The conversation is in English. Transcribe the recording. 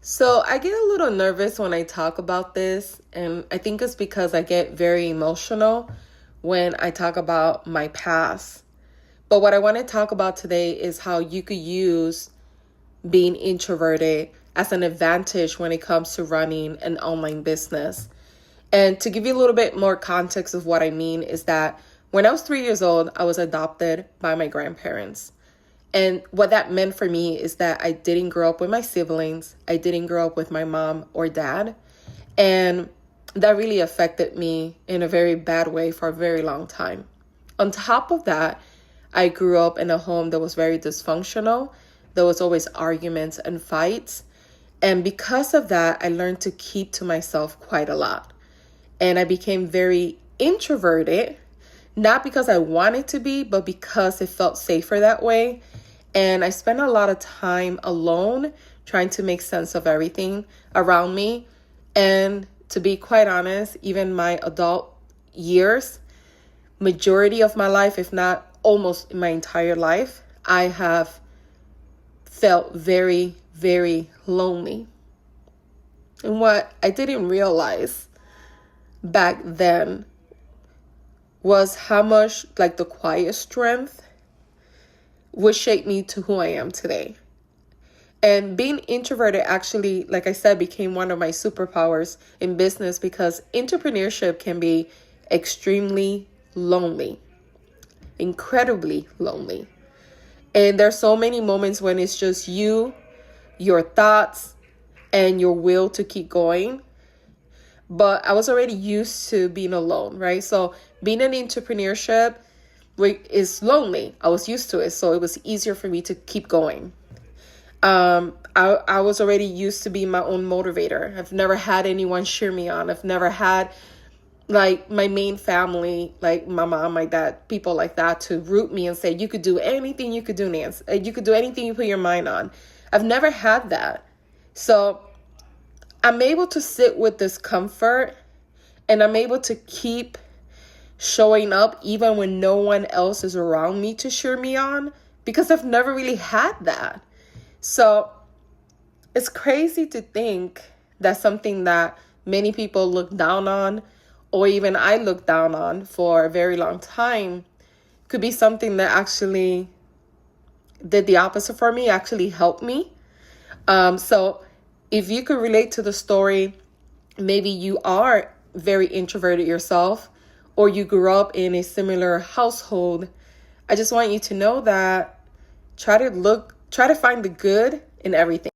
So I get a little nervous when I talk about this, and I think it's because I get very emotional when I talk about my past. But what I want to talk about today is how you could use being introverted as an advantage when it comes to running an online business. And to give you a little bit more context of what I mean is that when I was 3 years old, I was adopted by my grandparents. And what that meant for me is that I didn't grow up with my siblings. I didn't grow up with my mom or dad. And that really affected me in a very bad way for a very long time. On top of that, I grew up in a home that was very dysfunctional. There was always arguments and fights. And because of that, I learned to keep to myself quite a lot. And I became very introverted, not because I wanted to be, but because it felt safer that way. And I spent a lot of time alone trying to make sense of everything around me. And to be quite honest, even my adult years, majority of my life, if not almost my entire life, I have felt very, very lonely. And what I didn't realize back then was how much the quiet strength would shape me to who I am today. And being introverted actually, like I said, became one of my superpowers in business because entrepreneurship can be extremely lonely, incredibly lonely. And there's so many moments when it's just you, your thoughts, and your will to keep going. But I was already used to being alone, right? So being in entrepreneurship is lonely. I was used to it, so it was easier for me to keep going. I was already used to being my own motivator. I've never had anyone cheer me on. I've never had my main family, like my mom, my dad, people like that to root me and say, you could do anything you could do, Nancy. You could do anything you put your mind on. I've never had that. So I'm able to sit with this comfort and I'm able to keep showing up even when no one else is around me to cheer me on because I've never really had that. So it's crazy to think that something that many people look down on, or even I looked down on for a very long time, could be something that actually did the opposite for me, actually helped me. So if you could relate to the story, maybe you are very introverted yourself, or you grew up in a similar household, I just want you to know that try to find the good in everything.